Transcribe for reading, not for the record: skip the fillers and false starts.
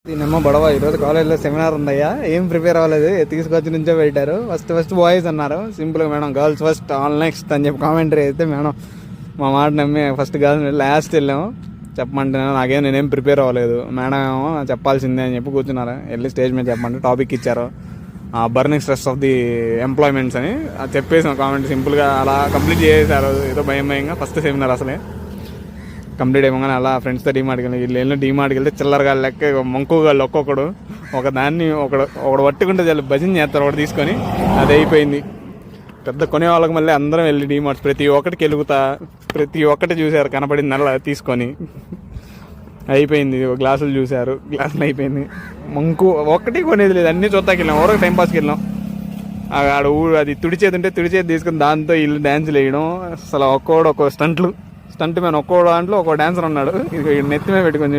దీనిమ్మ బడవ ఈరోజు కాలేజ్లో సెమినార్ ఉందయ్యా, ఏం ప్రిపేర్ అవ్వలేదు, తీసుకొచ్చి నుంచో పెట్టారు. ఫస్ట్ బాయ్స్ అన్నారు, సింపుల్గా madam girls first all next అని చెప్పి కామెంటరీ అయితే మేడం మా మాట నమ్మి ఫస్ట్ గర్ల్స్ లాస్ట్ వెళ్ళాము. చెప్పమంటే నేనేం ప్రిపేర్ అవ్వలేదు, మేడం ఏమో చెప్పాల్సిందే అని చెప్పి కూర్చున్నారు. వెళ్ళి స్టేజ్ మీద చెప్పమంటే టాపిక్ ఇచ్చారు, burning stress of the employments అని చెప్పేసాం. కామెంట్ సింపుల్గా అలా కంప్లీట్ చేసేసారు. ఏదో భయంగా ఫస్ట్ సెమినార్ అసలే కంప్లీట్ అయిపోగానే అలా ఫ్రెండ్స్తో డీమార్ట్కి వెళ్ళి వీళ్ళు డీమార్ట్కి వెళ్తే చిల్లరగా లెక్క మంకుగాళ్ళు ఒక్కొక్కడు ఒక దాన్ని ఒకడు పట్టుకుంటే చాలా భజన చేస్తారు, ఒకటి తీసుకొని అది అయిపోయింది. పెద్ద కొనే వాళ్ళకి మళ్ళీ అందరం వెళ్ళి డీమార్ట్స్ ప్రతి ఒక్కటికి వెలుగుతా ప్రతి ఒక్కటి చూశారు, కనపడింది అలా తీసుకొని అయిపోయింది. గ్లాసులు చూశారు, గ్లాసులు అయిపోయింది. మంకు ఒక్కటి కొనేది లేదు, అన్నీ చూస్తాకి వెళ్ళాం, ఎవరో టైంపాస్కి వెళ్ళాం. ఆడ అది తుడిచేది ఉంటే తుడిచేది తీసుకుని దాంతో వీళ్ళు డ్యాన్సులు వేయడం. అసలు ఒక్కోడు ఒక్కో స్టంట్ మ్యాన్, ఒక్కో దాంట్లో ఒక్కో డాన్సర్ ఉన్నాడు. ఇది నెత్తి మీద పెట్టుకొని